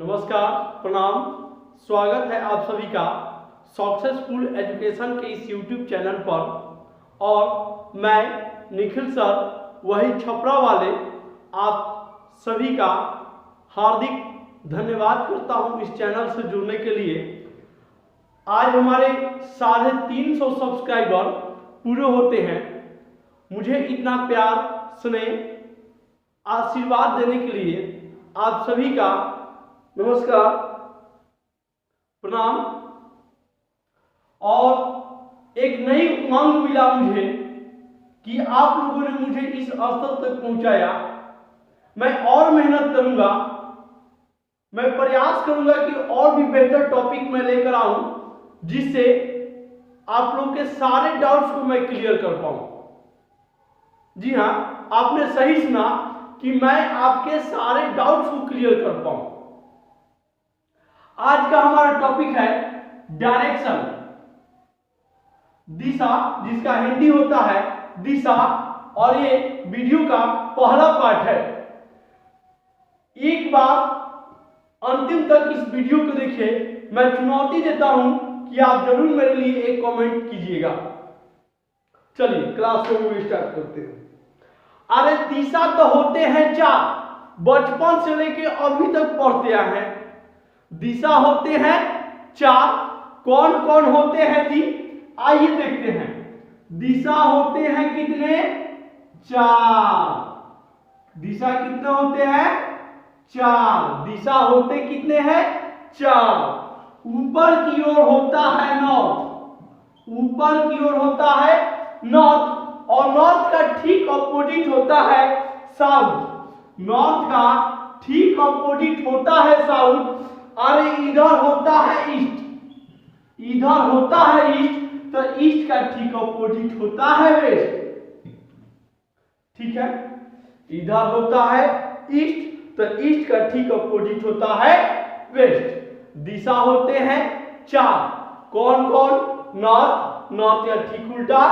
नमस्कार, प्रणाम। स्वागत है आप सभी का सक्सेसफुल एजुकेशन के इस YouTube चैनल पर। और मैं निखिल सर, वही छपरा वाले, आप सभी का हार्दिक धन्यवाद करता हूं इस चैनल से जुड़ने के लिए। आज हमारे 350 सब्सक्राइबर पूरे होते हैं। मुझे इतना प्यार, स्नेह, आशीर्वाद देने के लिए आप सभी का नमस्कार, प्रणाम। और एक नई उमंग मिला मुझे कि आप लोगों ने मुझे इस स्तर तक पहुंचाया। मैं और मेहनत करूंगा, मैं प्रयास करूंगा कि और भी बेहतर टॉपिक मैं लेकर आऊं, जिससे आप लोग के सारे डाउट्स को मैं क्लियर कर पाऊं। जी हाँ, आपने सही सुना कि मैं आपके सारे डाउट्स को क्लियर कर पाऊं। आज का हमारा टॉपिक है डायरेक्शन, दिशा, जिसका हिंदी होता है दिशा। और ये वीडियो का पहला पार्ट है। एक बार अंतिम तक इस वीडियो को देखिए। मैं चुनौती देता हूं कि आप जरूर मेरे लिए एक कमेंट कीजिएगा। चलिए क्लास को स्टार्ट करते हैं। अरे दिशा तो होते हैं चार, बचपन से लेके अभी तक पढ़ते आए हैं। दिशा होते हैं चार। कौन कौन होते हैं जी? आइए देखते हैं। दिशा होते हैं कितने? चार। दिशा कितने होते हैं? चार। दिशा होते कितने हैं? चार। ऊपर की ओर होता है नॉर्थ, ऊपर की ओर होता है नॉर्थ, और नॉर्थ का ठीक ऑपोजिट होता है साउथ। नॉर्थ का ठीक ऑपोजिट होता है साउथ। अरे इधर होता है ईस्ट, इधर होता है ईस्ट, तो ईस्ट का ठीक ऑपोजिट होता है वेस्ट। ठीक है, इधर होता है ईस्ट, तो ईस्ट का ठीक ऑपोजिट होता है वेस्ट। दिशा होते हैं चार। कौन कौन? नॉर्थ, नॉर्थ का ठीक उल्टा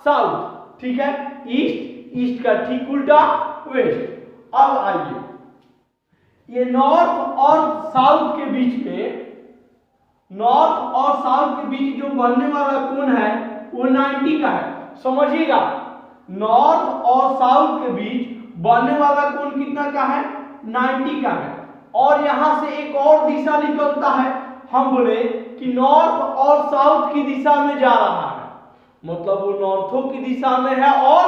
साउथ। ठीक है, ईस्ट, ईस्ट का ठीक उल्टा वेस्ट। अब आइए, ये नॉर्थ और साउथ के बीच में, नॉर्थ और साउथ के बीच जो बनने वाला कोण है वो 90 का है। समझिएगा, नॉर्थ और साउथ के बीच बनने वाला कोण कितना का है? 90 का है। और यहां से एक और दिशा निकलता है। हम बोले कि नॉर्थ और साउथ की दिशा में जा रहा है, मतलब वो नॉर्थों की दिशा में है और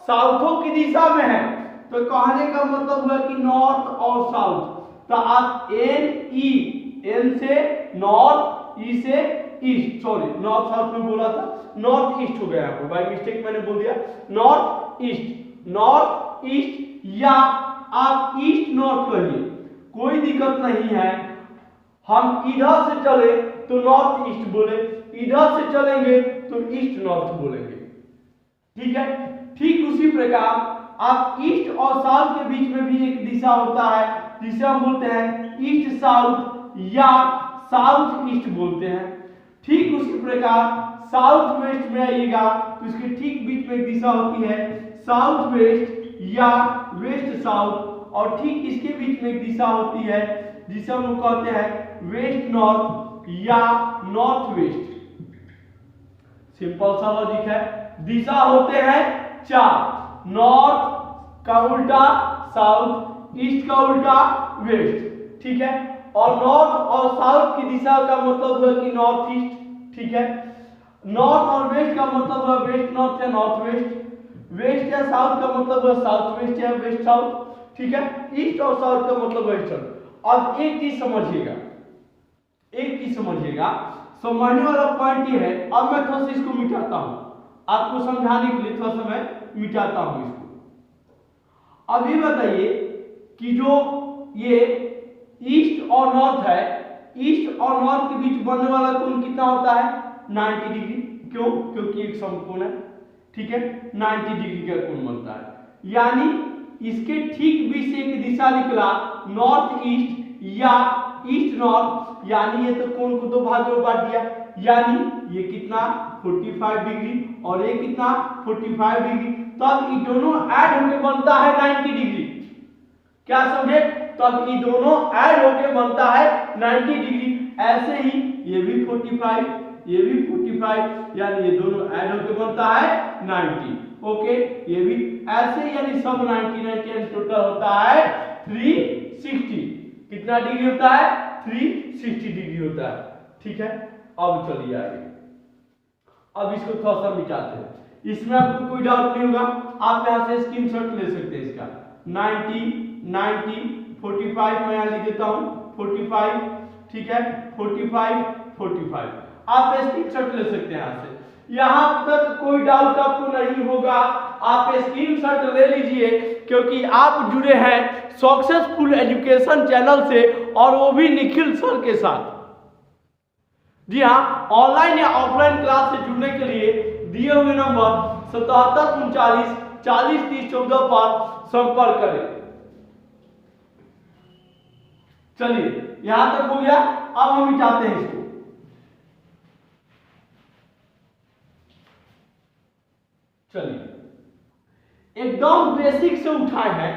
साउथों की दिशा में है। तो कहने का मतलब हुआ कि नॉर्थ और साउथ। तो आप एन से नॉर्थ, ई से ईस्ट, सॉरी नॉर्थ साउथ में बोला था, नॉर्थ ईस्ट हो गया आपको, बाय मिस्टेक मैंने बोल दिया नॉर्थ ईस्ट। नॉर्थ ईस्ट या आप ईस्ट नॉर्थ कहिए, कोई दिक्कत नहीं है। हम इधर से चले तो नॉर्थ ईस्ट बोले, इधर से चलेंगे तो ईस्ट नॉर्थ बोलेंगे। ठीक है, ठीक उसी प्रकार आप ईस्ट और साउथ के बीच में भी एक दिशा होता है, जिसे हम बोलते हैं ईस्ट साउथ या साउथ ईस्ट बोलते हैं। ठीक उसी प्रकार साउथ वेस्ट में आइएगा तो इसके ठीक बीच में एक दिशा होती है साउथ वेस्ट या वेस्ट साउथ, और ठीक इसके बीच में एक दिशा होती है जिसे हम कहते हैं वेस्ट नॉर्थ या नॉर्थ वेस्ट। सिंपल सा लॉजिक है। दिशा होते हैं चार, नॉर्थ का उल्टा साउथ, ईस्ट का उल्टा वेस्ट। ठीक है, और नॉर्थ और साउथ की दिशा का मतलब है कि नॉर्थ ईस्ट। ठीक है, नॉर्थ और वेस्ट का मतलब है वेस्ट नॉर्थ या नॉर्थ वेस्ट। वेस्ट या साउथ का मतलब है साउथ वेस्ट या वेस्ट साउथ। ठीक है, ईस्ट और साउथ का मतलब है ईस्टर्न। अब एक चीज समझिएगा, एक चीज समझिएगा, समझने वाला पॉइंट ये है। अब मैं थोड़ा सा इसको मिटाता हूं, आपको समझाने के लिए थोड़ा सा मैं मिटाता हूं इसको। अब ये बताइए कि जो ये ईस्ट और नॉर्थ है, ईस्ट और नॉर्थ के बीच बनने वाला कोण कितना होता है? 90 डिग्री। क्यों? क्योंकि एक समकोण है। ठीक है, 90 डिग्री का कोण बनता है। यानी इसके ठीक बीच से एक दिशा निकला नॉर्थ ईस्ट या ईस्ट नॉर्थ, यानी ये तो कोण को दो भागों में बांट दिया। यानी ये कितना? 45 डिग्री, और ये कितना? 45 डिग्री। तो अब ये दोनों ऐड होकर बनता है 90 डिग्री। क्या समझे? तब ये दोनों ऐड होके बनता है 90 डिग्री। ऐसे ही ये भी 45, ये भी 45, यानी ये दोनों ऐड होके बनता है 90। ओके, ये भी ऐसे, यानी सब 90 यानी टोटल होता है 360। कितना डिग्री होता है? 360 डिग्री होता है। ठीक है, अब चलिए आगे। अब इसको थोड़ा सा मिटाते हैं। इसमें आपको कोई डाउट नहीं होगा, आप यहां से स्क्रीनशॉट ले सकते हैं इसका। 90 90 45 मैं यहां लिख देता हूं 45। ठीक है, 45 45 आप स्क्रीनशॉट ले सकते हैं यहां से। यहां तक कोई डाउट आपको नहीं होगा, आप स्क्रीनशॉट ले लीजिए, क्योंकि आप जुड़े हैं सक्सेसफुल एजुकेशन चैनल से, और वो भी निखिल सर के साथ। जी हाँ, ऑनलाइन या ऑफलाइन क्लास से जुड़ने के लिए दिए हुए नंबर 77 39 40 30 14 पर संपर्क करें। चलिए, यहां तक हो गया। अब हम मिटाते हैं इसको। चलिए, एकदम बेसिक से उठाए हैं,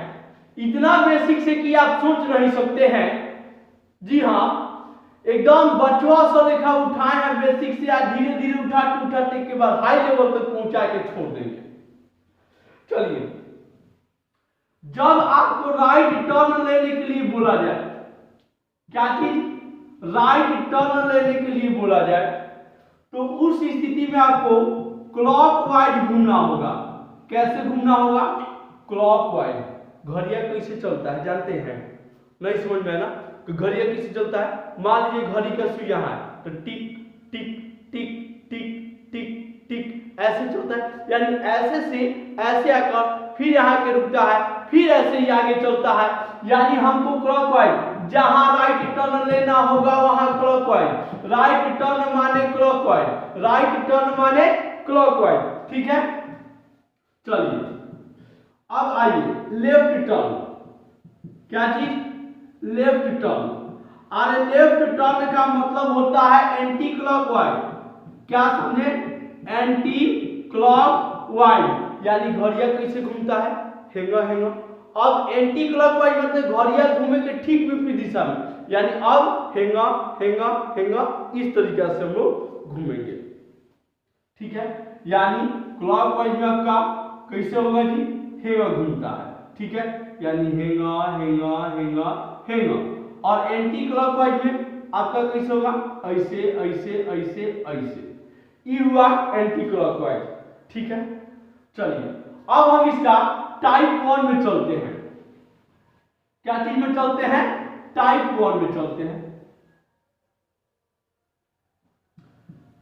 इतना बेसिक से कि आप सोच नहीं सकते हैं। जी हाँ, एकदम बचवा सा लेखा उठाए हैं बेसिक से, आज धीरे धीरे उठाते के बाद हाई लेवल तक पहुंचा के छोड़ देंगे। चलिए, जब आपको राइट टर्न लेने के लिए बोला जाए, क्या चीज? राइट टर्न लेने के लिए बोला जाए, तो उस स्थिति में आपको क्लॉकवाइज घूमना होगा। कैसे घूमना होगा? क्लॉकवाइज। घड़िया कैसे चलता है जानते हैं? नहीं समझ में ना? तो घड़िया कैसे चलता है? मान लीजिए घड़ी का सुई यहाँ है, तो टिक टिक टिक टिक टिक टिक ऐसे चलता है, यानी ऐसे से ऐसे आकर फिर यहाँ के रुकता है, फिर ऐसे ही आगे चलता है। यानी हमको क्लॉकवाइज, जहां राइट टर्न लेना होगा वहां क्लॉकवाइज। राइट टर्न माने क्लॉकवाइज, राइट टर्न माने क्लॉकवाइज। ठीक है, चलिए अब आइए लेफ्ट टर्न। क्या चीज? Left turn. अरे लेफ्ट टर्न का मतलब होता है एंटी क्लॉकवाइज। क्या समझे? एंटी क्लॉकवाइज, यानी घड़िया कैसे घूमता है? हेंगा हेंगा। अब एंटी क्लॉकवाइज मतलब घड़िया घूमे के ठीक विपरीत दिशा में, यानी अब हेंगा हेंगा हेंगा, इस तरीके से हम लोग घूमेंगे। ठीक है, यानी क्लॉकवाइज में आपका कैसे होगा जी? हेंगा घूमता है। ठीक है, यानी हेंगा हेंगा हेंगा हेंगा। और एंटी क्लॉकवाइज में आपका कैसे होगा? ऐसे ऐसे ऐसे ऐसे। ये हुआ एंटी क्लॉकवाइज। ठीक है, चलिए अब हम इसका टाइप 1 में चलते हैं। क्या चीज में चलते हैं? टाइप 1 में चलते हैं।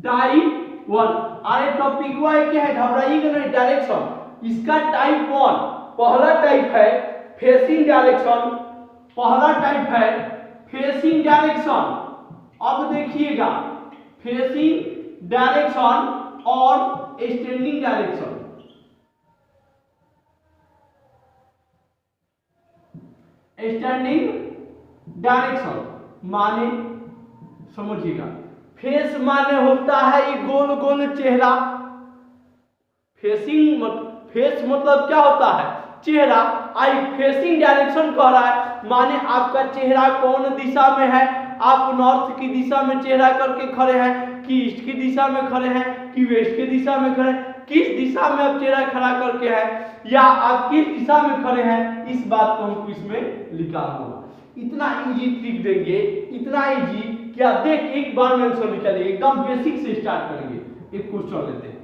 टाइप 1। अरे टॉपिक वाइज क्या है, घबराइएगा नहीं, डायरेक्शन। इसका टाइप 1 पहला टाइप है फेसिंग डायरेक्शन। पहला टाइप है फेसिंग डायरेक्शन। अब देखिएगा, फेसिंग डायरेक्शन और स्टैंडिंग डायरेक्शन। स्टैंडिंग डायरेक्शन माने समझिएगा, फेस माने होता है ये गोल गोल चेहरा। फेस मतलब क्या होता है? चेहरा। आई फेसिंग डायरेक्शन कह रहा है, माने आपका चेहरा कौन दिशा में है? आप नॉर्थ की दिशा में चेहरा करके खड़े हैं, कि ईस्ट की दिशा में खड़े हैं, कि वेस्ट की दिशा में खड़े हैं? किस दिशा में आप चेहरा खड़ा करके हैं, या आप किस दिशा में खड़े हैं, इस बात को हमको इसमें लिखा होगा। इतना इजी ट्रिक देंगे, इतना इजी कि आप देख एक बार में आंसर निकालिए। एकदम बेसिक से स्टार्ट करेंगे। एक क्वेश्चन लेते हैं।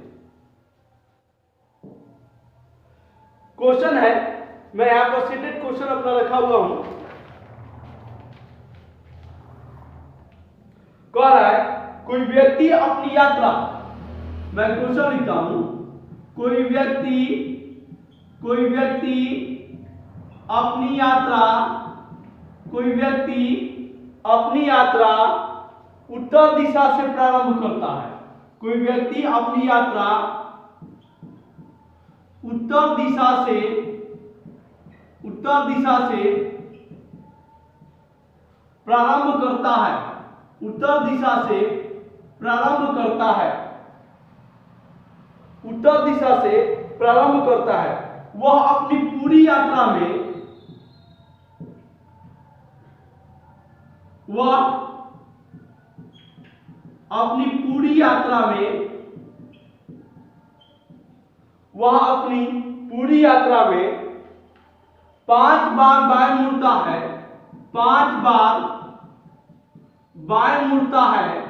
क्वेश्चन है, मैं यहाँ पर सेटेड क्वेश्चन अपना रखा हुआ हूं। कह रहा है कोई व्यक्ति अपनी यात्रा, मैं क्वेश्चन लिखता हूं, कोई व्यक्ति अपनी यात्रा उत्तर दिशा से प्रारंभ करता है। कोई व्यक्ति अपनी यात्रा उत्तर दिशा से प्रारंभ करता है। उत्तर दिशा से प्रारंभ करता है। वह अपनी पूरी यात्रा में वह अपनी पूरी यात्रा में 5 बार बाएं मुड़ता है, 5 बार बाएं मुड़ता है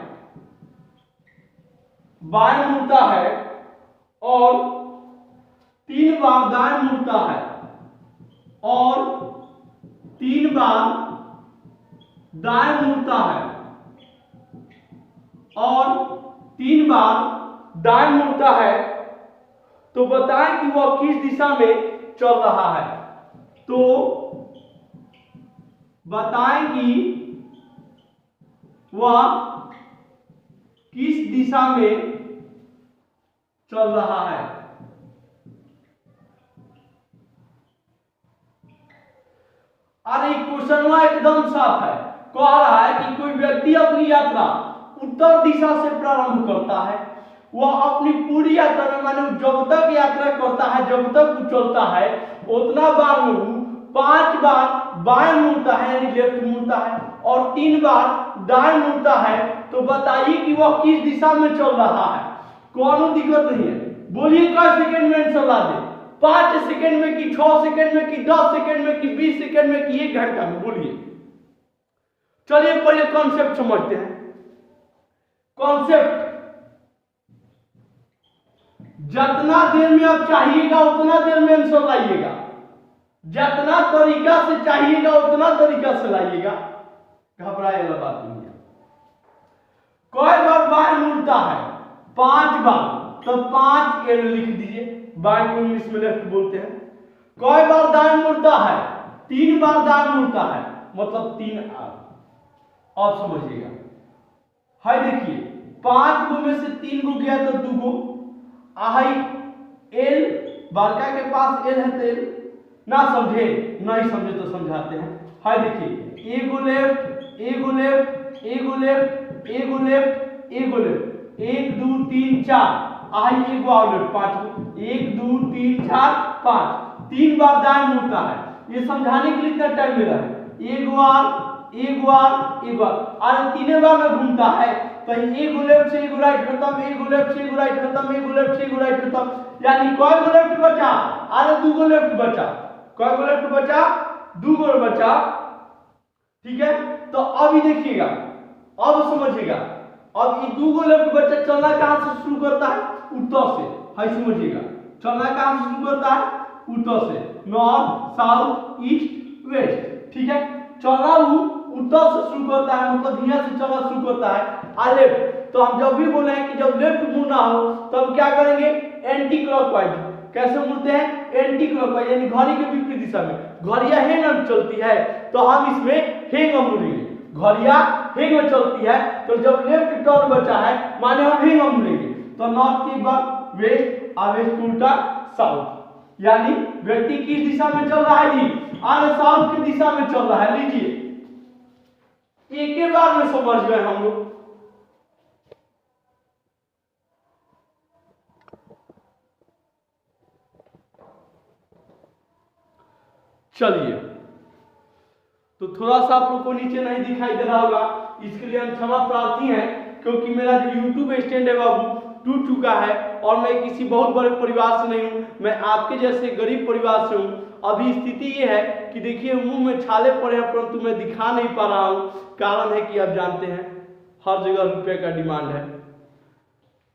और 3 बार दाएं मुड़ता है और 3 बार दाएं मुड़ता है और 3 बार दाएं मुड़ता है। तो बताएं कि वह किस दिशा में चल रहा है। तो बताएं कि वह किस दिशा में चल रहा है। अरे क्वेश्चन एकदम साफ है। कह रहा है कि कोई व्यक्ति अपनी यात्रा उत्तर दिशा से प्रारंभ करता है। वह अपनी पूरी यात्रा में माने जब तक यात्रा करता है, जब तक चलता है, उतना बार में वो 5 बार बाएं मुड़ता है यानी लेफ्ट मुड़ता है और 3 बार दाएं मुड़ता है। तो बताइए कि वह किस दिशा में चल रहा है। कोनो दिक्कत नहीं है। बोलिए कई सेकंड में आंसर ला दे। 5 सेकंड में कि 6 सेकंड में कि 10 सेकंड में कि 20 सेकंड में कि 1 घंटा में, बोलिए। चलिए पहले कॉन्सेप्ट समझते हैं। कॉन्सेप्ट, जितना देर में आप चाहिएगा उतना देर में आंसर लाइएगा, जितना तरीका से चाहिएगा उतना तरीका से लाइएगा, घबराए वाला बात नहीं है। कई बार बाएं मुड़ता है? 5 बार, तो 5 एल लिख दीजिए, बाएं को इंग्लिश में लेफ्ट बोलते हैं। कई बार दाएं मुड़ता है? 3 बार दाएं मुड़ता है, मतलब 3 आर। आप समझिएगा, हाय देखिए 5 गो में से 3 गो गया तो 2 गो आई एल, बड़का के पास एल है तो एल ना समझे, नहीं समझे तो समझाते हैं। हाय देखिए एगो लेफ्ट, एगो लेफ्ट, एगो लेफ्ट, एगो लेफ्ट, एगो लेफ्ट, 1 2 3 4 आई एगो और लेफ्ट 5 गो, 1 2 3 4 5, 3 बार दाएं मुड़ता है। ये समझाने के लिए कितना टाइम मिला है? एगो आर, एगो आर, एगो आर, 3 बार में घूमता है तो एगो लेफ्ट से एगो राइट खत्म, एगो लेफ्ट से एगो राइट खत्म, एगो लेफ्ट से एगो राइट खत्म, यानी कई गो लेफ्ट बचा? अरे 2 गो लेफ्ट बचा। कई गो लेफ्ट बचा? 2 गो बचा। ठीक है, तो अभी देखिएगा, अब समझिएगा, अब ये 2 गो लेफ्ट बचा चलना कहां से शुरू करता है? उत्तर से। हाय समझिएगा, चलना कहां से शुरू करता है? उत्तर से, नॉर्थ साउथ ईस्ट वेस्ट। ठीक है, चलना उत्तर से शुरू करता है, मतलब यहाँ से चलना शुरू करता है आ लेफ्ट। तो हम जब भी बोले हैं कि जब लेफ्ट मुड़ना हो तब क्या करेंगे? Anti clockwise. कैसे मुड़ते हैं? एंटी क्लॉकवाइज, यानी घड़ी के विपरीत दिशा में। घड़िया हेंग चलती है तो हम इसमें हेंग मुड़ेंगे। घड़िया हेंग चलती है तो जब लेफ्ट टर्न बचा है माने हम हेंग मुड़ेंगे। तो नॉर्थ की बात वेस्ट, और वेस्ट उल्टा साउथ, यानी व्यक्ति किस दिशा में चल रहा है जी? आगे साउथ की दिशा में चल रहा है। लीजिए एक ही बार में समझ गए हम लोग। चलिए, तो थोड़ा सा आप लोग को नीचे नहीं दिखाई दे रहा होगा, इसके लिए हम क्षमा प्रार्थी हैं, क्योंकि मेरा जो YouTube स्टैंड है बाबू टूट चुका है और मैं किसी बहुत बड़े परिवार से नहीं हूँ, मैं आपके जैसे गरीब परिवार से हूँ। अभी स्थिति ये है कि देखिए मुंह में छाले पड़े हैं परंतु मैं दिखा नहीं पा रहा हूँ। कारण है कि आप जानते हैं हर जगह रुपये का डिमांड है,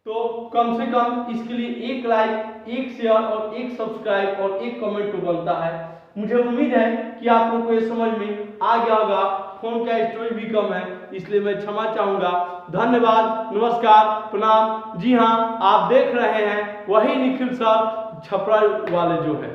तो कम से कम इसके लिए 1 लाइक, 1 शेयर और 1 सब्सक्राइब और 1 कमेंट तो बनता है। मुझे उम्मीद है कि आप लोगों को ये समझ में आ गया होगा। फोन का स्टोरेज भी कम है, इसलिए मैं क्षमा चाहूंगा। धन्यवाद, नमस्कार, प्रणाम। जी हाँ, आप देख रहे हैं वही निखिल सर छपरा वाले जो है।